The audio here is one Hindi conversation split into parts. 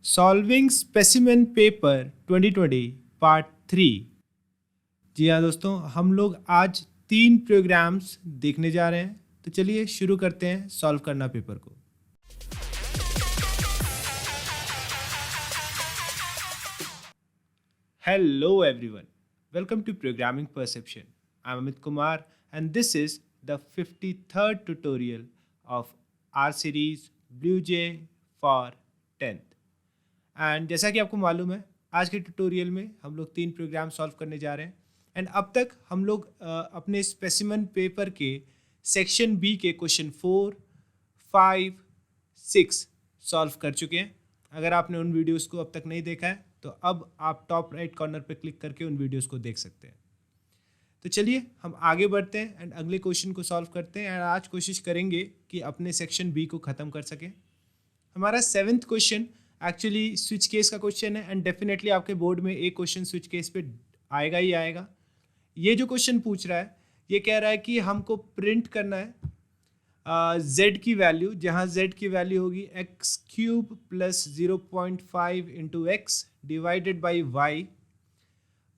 Solving specimen paper 2020 part 3। जी हाँ दोस्तों, हम लोग आज 3 प्रोग्राम्स देखने जा रहे हैं। तो चलिए शुरू करते हैं सॉल्व करना पेपर को। Hello everyone, welcome to programming perception. I am Amit Kumar and this is the 53rd tutorial of our series BlueJ for 10th। And जैसा कि आपको मालूम है, आज के ट्यूटोरियल में हम लोग 3 प्रोग्राम सॉल्व करने जा रहे हैं। एंड अब तक हम लोग अपने स्पेसिमन पेपर के सेक्शन बी के क्वेश्चन 4, 5, 6 सॉल्व कर चुके हैं। अगर आपने उन वीडियोस को अब तक नहीं देखा है तो अब आप टॉप राइट कॉर्नर पर क्लिक करके उन वीडियोस को देख सकते हैं। तो चलिए हम आगे बढ़ते हैं एंड अगले क्वेश्चन को सॉल्व करते हैं। एंड आज कोशिश करेंगे कि अपने सेक्शन बी को ख़त्म कर सकें। हमारा 7th question actually switch case का क्वेश्चन है एंड डेफिनेटली आपके बोर्ड में एक क्वेश्चन स्विच केस पे आएगा ही आएगा। ये जो क्वेश्चन पूछ रहा है, ये कह रहा है कि हमको प्रिंट करना है z की वैल्यू, जहाँ z की वैल्यू होगी x³ plus 0.5 into x divided by y,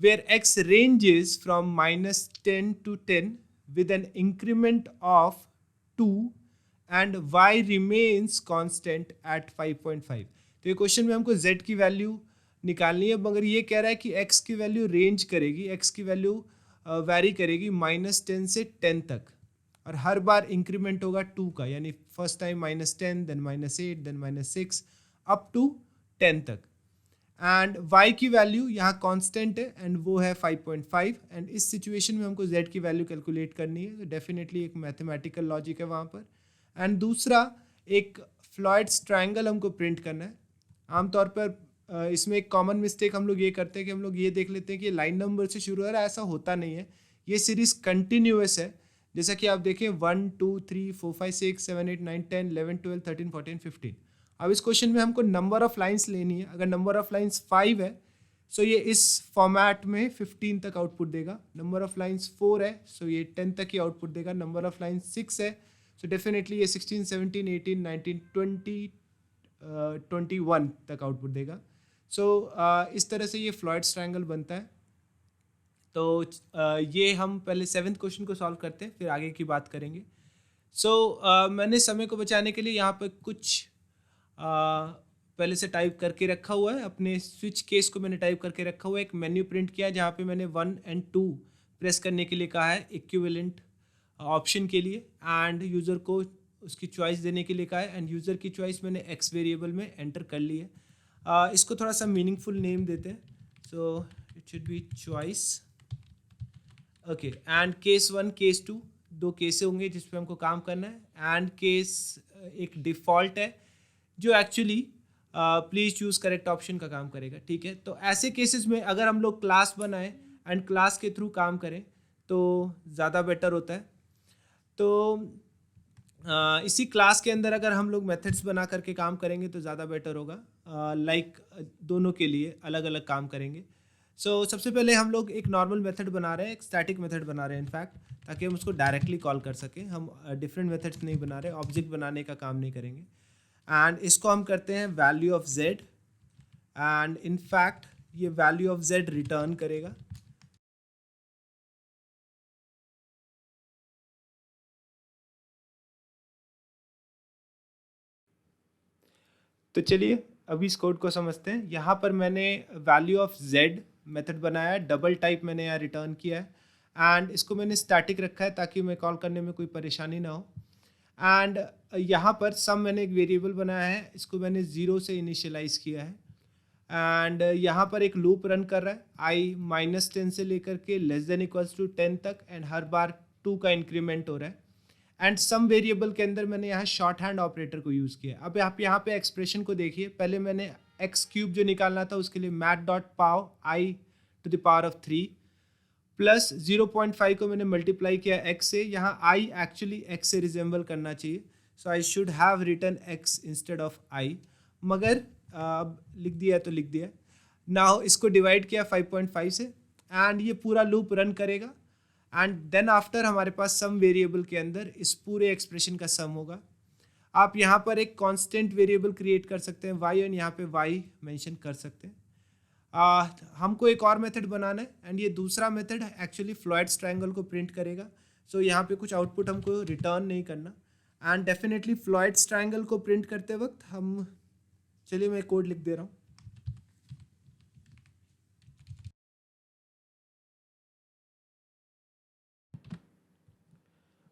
where x ranges from -10 to 10 with an increment of 2 and y remains constant at 5.5। तो ये क्वेश्चन में हमको z की वैल्यू निकालनी है, मगर ये कह रहा है कि x की वैल्यू रेंज करेगी, x की वैल्यू वैरी करेगी -10 से 10 तक, और हर बार इंक्रीमेंट होगा 2 का, यानी first time -10, then -8, then -6 up to 10 तक। एंड y की वैल्यू यहाँ कांस्टेंट है एंड वो है 5.5। एंड इस सिचुएशन में हमको z की वैल्यू कैलकुलेट करनी है, तो डेफिनेटली एक मैथमेटिकल लॉजिक है वहाँ पर। एंड दूसरा, एक फ्लॉयड्स ट्रायंगल हमको प्रिंट करना है। आमतौर पर इसमें एक कॉमन मिस्टेक हम लोग ये करते हैं कि हम लोग ये देख लेते हैं कि लाइन नंबर से शुरू हो रहा है। ऐसा होता नहीं है, ये सीरीज कंटिन्यूअस है। जैसा कि आप देखें 1, 2, 3, 4, 5, 6, 7, 8, 9, 10, 11, 12, 13, 14, 15। अब इस क्वेश्चन में हमको नंबर ऑफ लाइंस लेनी है। अगर नंबर ऑफ लाइंस 5 है सो ये इस फॉर्मेट में 15 तक आउटपुट देगा। नंबर ऑफ लाइंस 4 है सो ये 10 तक ही आउटपुट देगा। नंबर ऑफ लाइंस 6 है सो डेफिनेटली ये 16, 17, 18, 19, 20, 21 तक आउटपुट देगा। सो इस तरह से ये फ्लॉयड्स ट्रायंगल बनता है। तो ये हम पहले 7th क्वेश्चन को सॉल्व करते हैं, फिर आगे की बात करेंगे। सो मैंने समय को बचाने के लिए यहाँ पर कुछ पहले से टाइप करके रखा हुआ है। अपने स्विच केस को मैंने टाइप करके रखा हुआ है। एक मेन्यू प्रिंट किया जहाँ पे मैंने 1 और 2 प्रेस करने के लिए कहा है इक्विवेलेंट ऑप्शन के लिए, एंड यूज़र को उसकी चॉइस देने के लिए कहा है। एंड यूज़र की चॉइस मैंने एक्स वेरिएबल में एंटर कर ली है। इसको थोड़ा सा मीनिंगफुल नेम देते हैं, so it should be choice. Okay, and case 1, case 2 दो केस होंगे जिस पे हमको काम करना है। एंड केस एक डिफ़ॉल्ट है जो actually please choose correct option का काम करेगा। ठीक है, तो ऐसे केसेस में अगर हम लोग क्लास बनाएं एंड क्लास के थ्रू काम करें तो ज़्यादा बेटर होता है। तो इसी क्लास के अंदर अगर हम लोग मेथड्स बना करके काम करेंगे तो ज़्यादा बेटर होगा। लाइक दोनों के लिए अलग अलग काम करेंगे। सो सबसे पहले हम लोग एक नॉर्मल मेथड बना रहे हैं, एक स्टैटिक मेथड बना रहे हैं इनफैक्ट, ताकि हम उसको डायरेक्टली कॉल कर सकें। हम डिफरेंट मेथड्स नहीं बना रहे, ऑब्जेक्ट बनाने का काम नहीं करेंगे। एंड इसको हम करते हैं value of z, and in fact ये वैल्यू ऑफ z रिटर्न करेगा। तो चलिए अभी इस कोड को समझते हैं। यहाँ पर मैंने वैल्यू ऑफ z मेथड बनाया है, डबल टाइप मैंने यहाँ रिटर्न किया है, एंड इसको मैंने स्टैटिक रखा है ताकि मैं कॉल करने में कोई परेशानी ना हो। एंड यहाँ पर सम मैंने एक वेरिएबल बनाया है, इसको मैंने 0 से इनिशियलाइज किया है। एंड यहाँ पर एक लूप रन कर रहा है i -10 से लेकर के <=10 तक, एंड हर बार 2 का इंक्रीमेंट हो रहा है। एंड सम वेरिएबल के अंदर मैंने यहाँ शॉर्ट हैंड ऑपरेटर को यूज़ किया। अब आप यहाँ पे एक्सप्रेशन को देखिए। पहले मैंने x³ जो निकालना था उसके लिए math.pow i⁻³ प्लस 0.5 को मैंने मल्टीप्लाई किया x से। यहाँ i एक्चुअली x से रिजेंबल करना चाहिए, so I should have written x instead of i, मगर अब लिख दिया तो लिख दिया। नाउ इसको डिवाइड किया 5.5 से, एंड ये पूरा लूप रन करेगा। एंड देन आफ्टर हमारे पास सम वेरिएबल के अंदर इस पूरे एक्सप्रेशन का सम होगा। आप यहाँ पर एक कांस्टेंट वेरिएबल क्रिएट कर सकते हैं y, एंड यहाँ पे y मेंशन कर सकते हैं। हमको एक और मेथड बनाना है, एंड ये दूसरा मेथड एक्चुअली फ्लॉयड्स ट्रायंगल को प्रिंट करेगा। सो यहाँ पे कुछ आउटपुट हमको रिटर्न नहीं करना, एंड डेफिनेटली फ्लॉयड्स ट्रायंगल को प्रिंट करते वक्त हम, चलिए मैं कोड लिख दे रहा हूँ।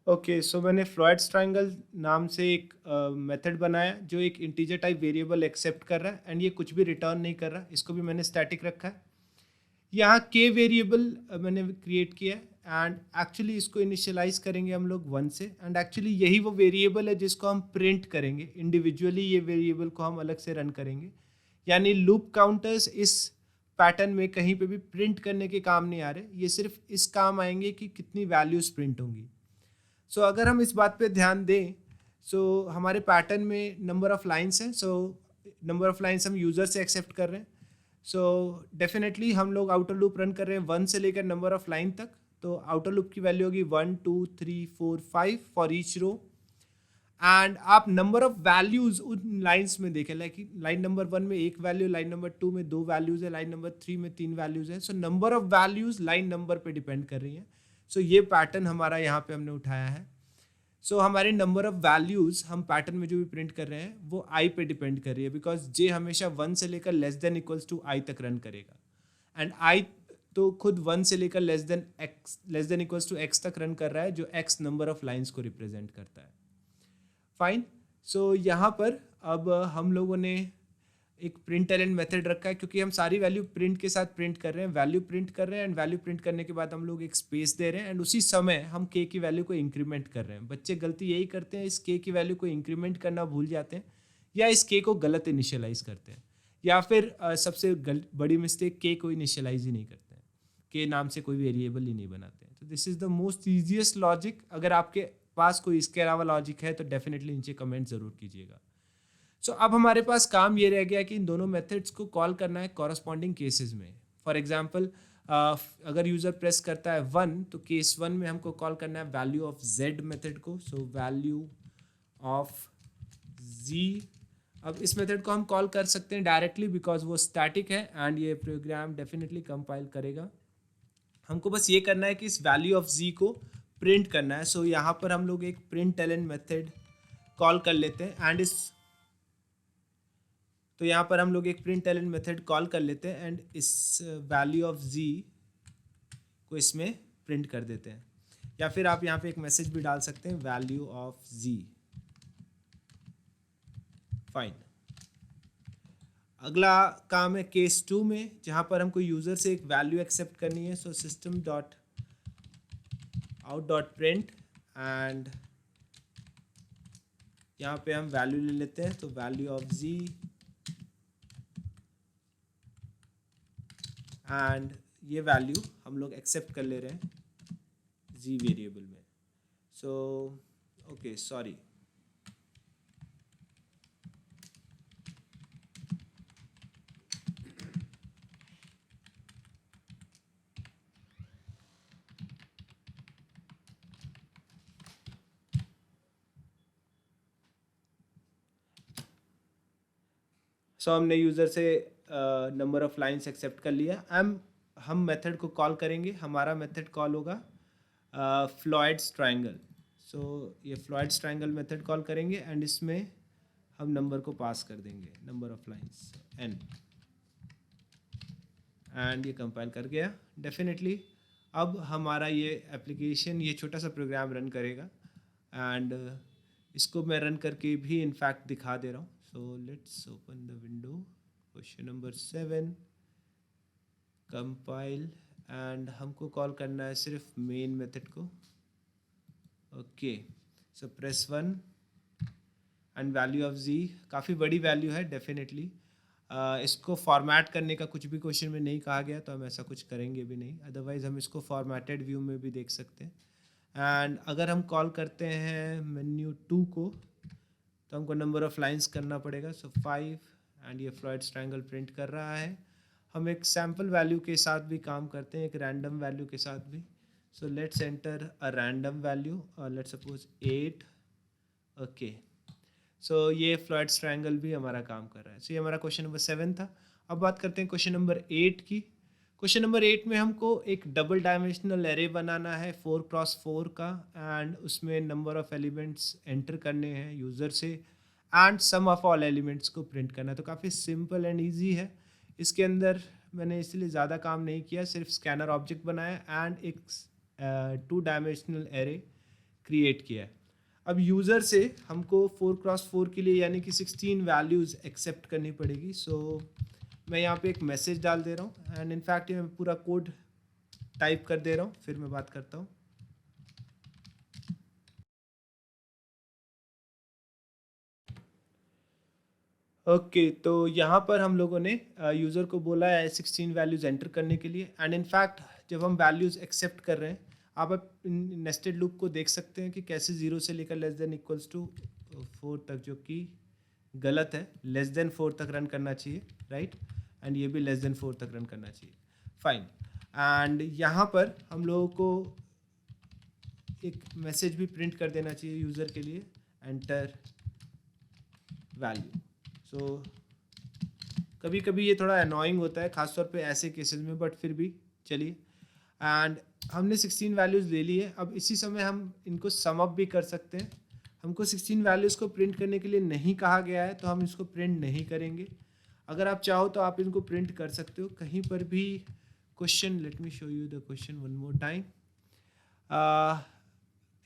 ओके, सो मैंने फ्लॉयड्स ट्रायंगल नाम से एक मेथड बनाया जो एक इंटीजर टाइप वेरिएबल एक्सेप्ट कर रहा है, एंड ये कुछ भी रिटर्न नहीं कर रहा, इसको भी मैंने स्टैटिक रखा है। यहाँ k वेरिएबल मैंने क्रिएट किया है, एंड एक्चुअली इसको इनिशियलाइज करेंगे हम लोग 1 से, एंड एक्चुअली यही वो वेरिएबल है जिसको हम प्रिंट करेंगे इंडिविजुअली। ये वेरिएबल को हम अलग से रन करेंगे, यानी लूप काउंटर्स इस पैटर्न में कहीं पे भी प्रिंट करने के काम नहीं आ रहे, ये सिर्फ इस काम आएंगे कि कितनी वैल्यूज प्रिंट होंगी। सो अगर हम इस बात पे ध्यान दें, सो हमारे पैटर्न में नंबर ऑफ लाइन्स हैं। सो नंबर ऑफ लाइन्स हम यूज़र से एक्सेप्ट कर रहे हैं। सो डेफिनेटली हम लोग आउटर लूप रन कर रहे हैं 1 से लेकर नंबर ऑफ लाइन तक। तो आउटर लूप की वैल्यू होगी 1 2 3 4 5 फॉर ईच रो, एंड आप नंबर ऑफ वैल्यूज उन लाइन्स में देखें, लाइक लाइन नंबर 1 में एक वैल्यू, लाइन नंबर 2 में 2 वैल्यूज है, लाइन नंबर 3 में 3 वैल्यूज है। So number of values line number पे डिपेंड कर रही है। सो ये पैटर्न हमारा यहाँ पे हमने उठाया है। सो हमारे नंबर ऑफ वैल्यूज हम पैटर्न में जो भी प्रिंट कर रहे हैं वो आई पे डिपेंड कर रही है, बिकॉज जे हमेशा 1 से लेकर लेस देन इक्वल्स टू आई तक रन करेगा, एंड आई तो खुद 1 से लेकर less than equals to X तक रन कर रहा है, जो एक्स नंबर ऑफ लाइन्स को रिप्रेजेंट करता है। फाइन। सो यहाँ पर अब हम लोगों ने एक प्रिंट एलन मेथड रखा है, क्योंकि हम सारी वैल्यू प्रिंट के साथ प्रिंट कर रहे हैं, वैल्यू प्रिंट कर रहे हैं, एंड वैल्यू प्रिंट करने के बाद हम लोग एक स्पेस दे रहे हैं, एंड उसी समय हम के की वैल्यू को इंक्रीमेंट कर रहे हैं। बच्चे गलती यही करते हैं, इस के की वैल्यू को इंक्रीमेंट करना भूल जाते हैं, या इस के को गलत इनिशियलाइज करते हैं, या फिर सबसे बड़ी मिस्टेक के को इनिशियलाइज ही नहीं करते हैं, के नाम से कोई वेरिएबल ही नहीं बनाते हैं। तो this is the most easiest logic. अगर आपके पास कोई इसके अलावा लॉजिक है तो डेफिनेटली नीचे कमेंट ज़रूर कीजिएगा। सो अब हमारे पास काम ये रह गया कि इन दोनों मेथड्स को कॉल करना है कॉरस्पॉन्डिंग केसेस में। फॉर एग्जांपल, अगर यूज़र प्रेस करता है 1, तो केस 1 में हमको कॉल करना है वैल्यू ऑफ z मेथड को। सो वैल्यू ऑफ z, अब इस मेथड को हम कॉल कर सकते हैं डायरेक्टली बिकॉज वो स्टैटिक है, एंड ये प्रोग्राम डेफिनेटली कंपाइल करेगा। हमको बस ये करना है कि इस वैल्यू ऑफ z को प्रिंट करना है। सो यहाँ पर हम लोग एक प्रिंट एलन मेथड कॉल कर लेते हैं, एंड तो यहाँ पर हम लोग एक प्रिंट एलन मेथड कॉल कर लेते हैं, एंड इस वैल्यू ऑफ z को इसमें प्रिंट कर देते हैं, या फिर आप यहाँ पे एक मैसेज भी डाल सकते हैं वैल्यू ऑफ z। फाइन। अगला काम है केस 2 में, जहाँ पर हमको यूज़र से एक वैल्यू एक्सेप्ट करनी है। So system dot out dot print, and यहाँ पे हम वैल्यू ले लेते हैं, तो वैल्यू ऑफ z, एंड ये वैल्यू हम लोग एक्सेप्ट कर ले रहे हैं z वेरिएबल में। सो ओके, सॉरी, सो हमने यूज़र से नंबर ऑफ लाइन्स एक्सेप्ट कर लिया। हम मेथड को कॉल करेंगे, हमारा मेथड कॉल होगा फ्लॉयड्स ट्रायंगल। सो ये फ्लॉयड्स ट्रायंगल मेथड कॉल करेंगे, एंड इसमें हम नंबर को पास कर देंगे, number of lines n, and ये कंपाइल कर गया डेफिनेटली। अब हमारा ये एप्लीकेशन, ये छोटा सा प्रोग्राम रन करेगा, एंड इसको मैं रन करके भी इनफैक्ट दिखा दे रहा हूँ। So let's open the window, question number 7, compile, and हमको कॉल करना है सिर्फ मेन मेथड को। Okay, so press 1, and value of z काफ़ी बड़ी वैल्यू है डेफिनेटली। इसको फॉर्मेट करने का कुछ भी क्वेश्चन में नहीं कहा गया, तो हम ऐसा कुछ करेंगे भी नहीं, अदरवाइज़ हम इसको फॉर्मेटेड व्यू में भी देख सकते हैं। एंड अगर हम कॉल करते हैं मेन्यू 2 को, तो हमको नंबर ऑफ लाइंस करना पड़ेगा। सो 5, एंड ये फ्लॉयड्स ट्रायंगल प्रिंट कर रहा है। हम एक सैम्पल वैल्यू के साथ भी काम करते हैं, एक रैंडम वैल्यू के साथ भी। So let's enter a random value, let's suppose 8। Okay, so ये फ्लॉयड्स ट्रायंगल भी हमारा काम कर रहा है। सो ये हमारा क्वेश्चन नंबर 7 था। अब बात करते हैं क्वेश्चन नंबर 8 की। क्वेश्चन नंबर 8 में हमको एक डबल डायमेंशनल एरे बनाना है 4x4 का, एंड उसमें नंबर ऑफ एलिमेंट्स एंटर करने हैं यूज़र से, and sum of all elements को प्रिंट करना है। तो काफ़ी सिंपल एंड ईजी है। इसके अंदर मैंने इसलिए ज़्यादा काम नहीं किया, सिर्फ स्कैनर ऑब्जेक्ट बनाया एंड एक 2 डायमेंशनल एरे क्रिएट किया है। अब यूज़र से हमको 4x4 के लिए यानी कि 16 वैल्यूज़ एक्सेप्ट करनी पड़ेगी। सो मैं यहाँ पे एक मैसेज डाल दे रहा हूँ, एंड इनफैक्ट मैं पूरा कोड टाइप कर दे रहा हूँ, फिर मैं बात करता हूँ। ओके तो यहाँ पर हम लोगों ने यूज़र को बोला है 16 वैल्यूज़ एंटर करने के लिए, एंड इनफैक्ट जब हम वैल्यूज़ एक्सेप्ट कर रहे हैं, आप नेस्टेड लूप को देख सकते हैं कि कैसे 0 से लेकर लेस देन इक्वल्स टू 4 तक, जो कि गलत है। लेस देन 4 तक रन करना चाहिए, राइट, एंड ये भी लेस देन 4 तक रन करना चाहिए। फाइन, एंड यहाँ पर हम लोगों को एक मैसेज भी प्रिंट कर देना चाहिए यूज़र के लिए, एंटर वैल्यू। सो कभी कभी ये थोड़ा अनोइंग होता है, खासतौर पे ऐसे केसेस में, बट फिर भी चलिए। एंड हमने 16 वैल्यूज़ ले ली है। अब इसी समय हम इनको सम अप भी कर सकते हैं। हमको 16 वैल्यूज़ को प्रिंट करने के लिए नहीं कहा गया है, तो हम इसको प्रिंट नहीं करेंगे। अगर आप चाहो तो आप इनको प्रिंट कर सकते हो कहीं पर भी। Question, let me show you the question one more time.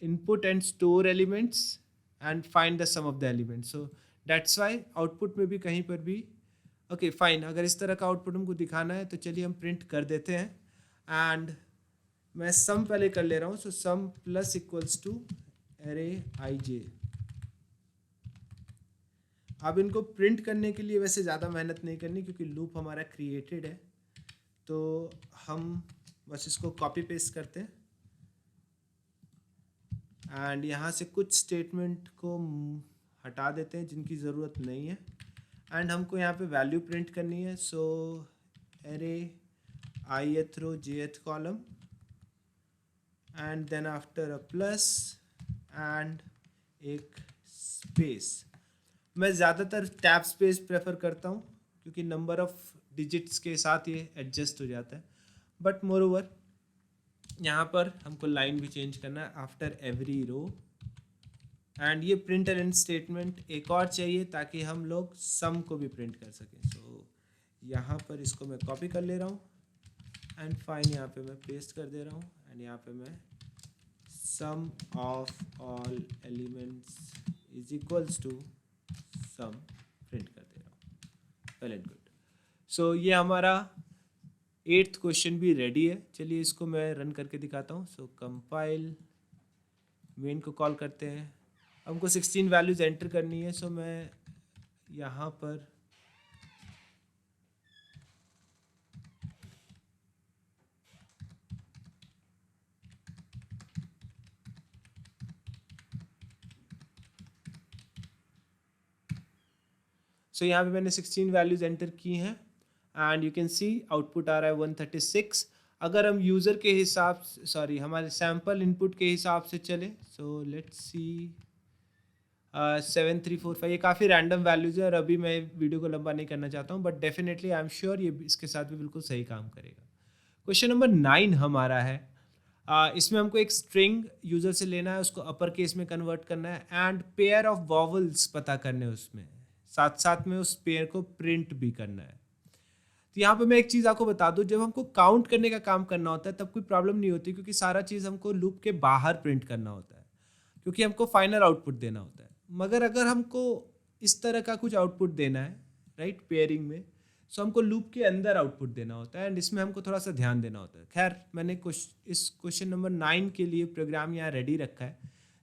input and store elements and find the sum of the elements. So that's why output में भी कहीं पर भी ओके फाइन, अगर इस तरह का आउटपुट हमको दिखाना है तो चलिए हम प्रिंट कर देते हैं। एंड मैं सम पहले कर ले रहा हूँ। So sum plus equals to array I J. अब इनको प्रिंट करने के लिए वैसे ज़्यादा मेहनत नहीं करनी, क्योंकि लूप हमारा क्रिएटेड है। तो हम बस इसको कॉपी पेस्ट करते हैं, एंड यहाँ से कुछ स्टेटमेंट को हटा देते हैं जिनकी ज़रूरत नहीं है, एंड हमको यहाँ पे वैल्यू प्रिंट करनी है। So array ith row jth column, and then after a plus and एक स्पेस। मैं ज़्यादातर टैब स्पेस प्रेफर करता हूँ, क्योंकि नंबर ऑफ डिजिट्स के साथ ये एडजस्ट हो जाता है। बट मोर ओवर यहाँ पर हमको लाइन भी चेंज करना है, आफ्टर एवरी रो। एंड ये प्रिंटर एंड स्टेटमेंट एक और चाहिए ताकि हम लोग सम को भी प्रिंट कर सकें। सो यहाँ पर इसको मैं कॉपी कर ले रहा हूँ, एंड फाइन यहाँ पे मैं पेस्ट कर दे रहा हूँ, एंड यहाँ पे मैं sum of all elements is equals to sum print कर दे रहा हूँ। Well and good. सो ये हमारा 8th क्वेश्चन भी रेडी है। चलिए इसको मैं रन करके दिखाता हूँ। सो कंपाइल, मेन को कॉल करते हैं। हमको 16 वैल्यूज़ एंटर करनी है। सो मैं यहाँ पर यहाँ पे मैंने 16 वैल्यूज़ एंटर की हैं, and you can see output आ रहा है 136। अगर हम यूज़र के हिसाब से, सॉरी हमारे सैम्पल इनपुट के हिसाब से चले, सो लेट्स सी 7345, ये काफ़ी रैंडम वैल्यूज़ है, और अभी मैं वीडियो को लंबा नहीं करना चाहता हूँ, but definitely I am sure ये इसके साथ भी बिल्कुल सही काम करेगा। क्वेश्चन नंबर 9 हमारा है। इसमें हमको एक स्ट्रिंग यूज़र से लेना है, उसको अपर केस में कन्वर्ट करना है, एंड पेयर ऑफ वॉवल्स पता करने उसमें, साथ साथ में उस पेयर को प्रिंट भी करना है। तो यहाँ पे मैं एक चीज़ आपको बता दूँ, जब हमको काउंट करने का काम करना होता है तब कोई प्रॉब्लम नहीं होती, क्योंकि सारा चीज़ हमको लूप के बाहर प्रिंट करना होता है, क्योंकि हमको फाइनल आउटपुट देना होता है। मगर अगर हमको इस तरह का कुछ आउटपुट देना है, राइट, पेयरिंग में, सो हमको लूप के अंदर आउटपुट देना होता है, एंड इसमें हमको थोड़ा सा ध्यान देना होता है। खैर, मैंने इस क्वेश्चन नंबर 9 के लिए प्रोग्राम यहाँ रेडी रखा है,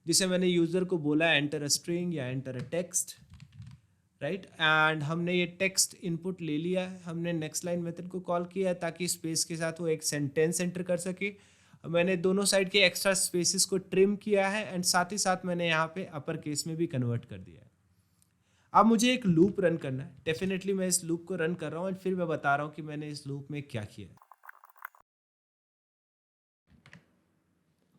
जिसे मैंने यूज़र को बोला एंटर अ स्ट्रिंग या enter a text, right, and हमने ये टेक्स्ट इनपुट ले लिया है। हमने नेक्स्ट लाइन मेथड को कॉल किया है ताकि स्पेस के साथ वो एक सेंटेंस एंटर कर सके। मैंने दोनों साइड के एक्स्ट्रा स्पेसेस को ट्रिम किया है, एंड साथ ही साथ मैंने यहाँ पे अपर केस में भी कन्वर्ट कर दिया है। अब मुझे एक लूप रन करना है। डेफिनेटली मैं इस लूप को रन कर रहा हूँ, एंड फिर मैं बता रहा हूँ कि मैंने इस लूप में क्या किया है।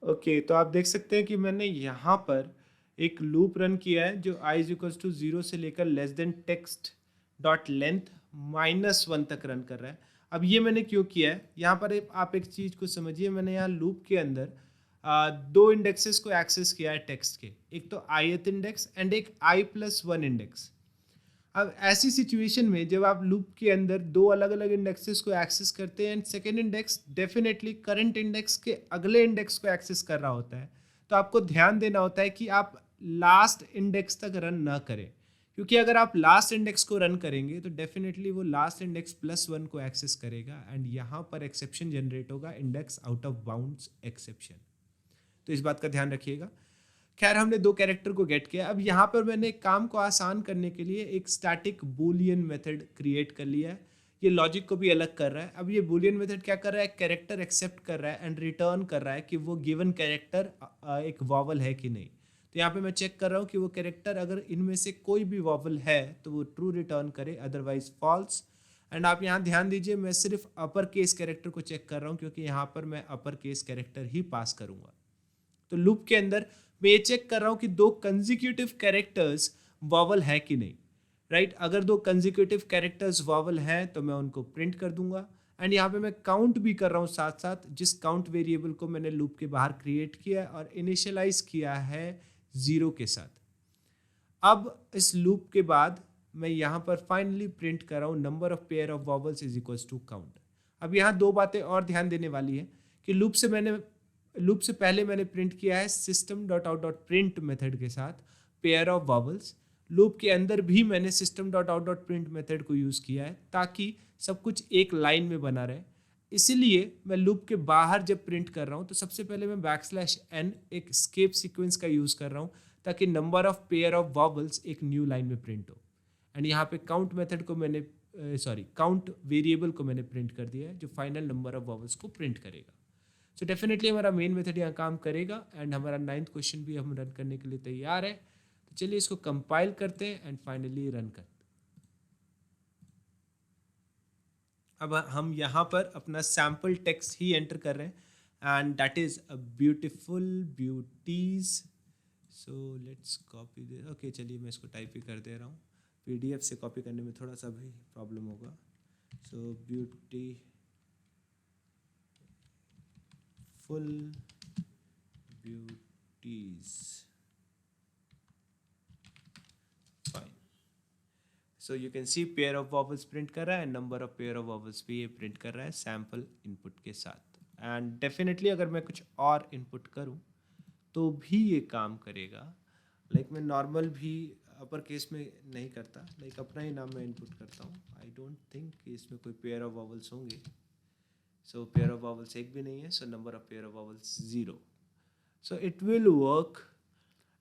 ओके तो आप देख सकते हैं कि मैंने यहाँ पर एक लूप रन किया है जो i इज इक्वल्स टू 0 से लेकर less then text dot length -1 तक रन कर रहा है। अब ये मैंने क्यों किया है, यहाँ पर आप एक चीज़ को समझिए। मैंने यहाँ लूप के अंदर दो इंडेक्सेस को एक्सेस किया है टेक्स्ट के, एक तो ith इंडेक्स एंड एक i+1 इंडेक्स। अब ऐसी सिचुएशन में जब आप लूप के अंदर दो अलग अलग इंडेक्सेस को एक्सेस करते हैं and second index definitely current index के अगले इंडेक्स को एक्सेस कर रहा होता है, तो आपको ध्यान देना होता है कि आप लास्ट इंडेक्स तक रन ना करें, क्योंकि अगर आप लास्ट इंडेक्स को रन करेंगे तो डेफिनेटली वो लास्ट इंडेक्स +1 को एक्सेस करेगा एंड यहाँ पर एक्सेप्शन जनरेट होगा, index out of bounds exception. तो इस बात का ध्यान रखिएगा। खैर, हमने दो कैरेक्टर को गेट किया। अब यहाँ पर मैंने काम को आसान करने के लिए एक स्टैटिक बूलियन मेथड क्रिएट कर लिया है। ये लॉजिक को भी अलग कर रहा है। अब ये बूलियन मेथड क्या कर रहा है, कैरेक्टर एक्सेप्ट कर रहा है एंड रिटर्न कर रहा है कि वो गिवन कैरेक्टर एक वॉवल है कि नहीं। तो यहाँ पे मैं चेक कर रहा हूँ कि वो कैरेक्टर अगर इनमें से कोई भी वॉवल है तो वो ट्रू रिटर्न करे, अदरवाइज फॉल्स। एंड आप यहाँ ध्यान दीजिए, मैं सिर्फ अपर केस कैरेक्टर को चेक कर रहा हूँ क्योंकि यहाँ पर मैं अपर केस कैरेक्टर ही पास करूँगा। तो लूप के अंदर मैं ये चेक कर रहा हूँ कि दो कंजिक्यूटिव कैरेक्टर्स वॉवल है कि नहीं, राइट। अगर दो कंजिक्यूटिव कैरेक्टर्स वॉवल हैं तो मैं उनको प्रिंट कर दूंगा। एंड यहाँ पे मैं काउंट भी कर रहा हूँ साथ साथ, जिस काउंट वेरिएबल को मैंने लूप के बाहर क्रिएट किया है और इनिशियलाइज किया है 0 के साथ। अब इस लूप के बाद मैं यहाँ पर फाइनली प्रिंट कर रहा हूँ number of pair of vowels is equals to count. अब यहाँ दो बातें और ध्यान देने वाली है कि लूप से पहले मैंने प्रिंट किया है system.out.print मेथड के साथ पेयर ऑफ वॉवल्स। लूप के अंदर भी मैंने system.out.print मेथड को यूज़ किया है ताकि सब कुछ एक लाइन में बना रहे। इसीलिए मैं लूप के बाहर जब प्रिंट कर रहा हूँ तो सबसे पहले मैं \n एक स्केप सीक्वेंस का यूज़ कर रहा हूँ ताकि number of pair of vowels एक न्यू लाइन में प्रिंट हो। एंड यहाँ पे काउंट मेथड को मैंने काउंट वेरिएबल को मैंने प्रिंट कर दिया है जो फाइनल नंबर ऑफ वॉवल्स को प्रिंट करेगा। सो डेफिनेटली हमारा मेन मेथड यहाँ काम करेगा एंड हमारा 9th क्वेश्चन भी हम रन करने के लिए तैयार है। तो चलिए इसको कंपाइल करते हैं एंड फाइनली रन करते हैं। अब हम यहाँ पर अपना सैम्पल टेक्स्ट ही एंटर कर रहे हैं and that is a beautiful beauties. So let's copy दे। ओके, चलिए मैं इसको टाइप ही कर दे रहा हूँ। PDF से कॉपी करने में थोड़ा सा भी प्रॉब्लम होगा। सो beauty full beauties, fine. So you can see pair of vowels print कर रहा है, number of pair of vowels भी ये print कर रहा है sample input के साथ। and definitely अगर मैं कुछ और input करूँ तो भी ये काम करेगा। like मैं normal भी अपर केस में नहीं करता, like अपना ही नाम मैं इनपुट करता हूँ। आई डोंट थिंक कि इसमें कोई पेयर ऑफ वॉवल्स होंगे। सो पेयर ऑफ वॉवल्स एक भी नहीं है, so number of pair of vowels 0। So it will work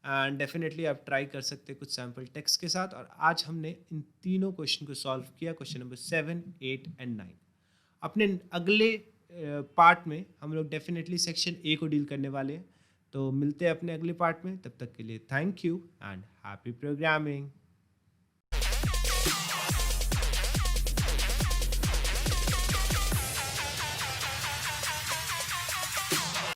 and definitely आप ट्राई कर सकते हैं कुछ सैम्पल टेक्स्ट के साथ। और आज हमने इन तीनों क्वेश्चन को सॉल्व किया, क्वेश्चन नंबर 7, 8 एंड 9। अपने अगले पार्ट में हम लोग डेफिनेटली सेक्शन A को डील करने वाले हैं। तो मिलते हैं अपने अगले पार्ट में, तब तक के लिए thank you and happy programming.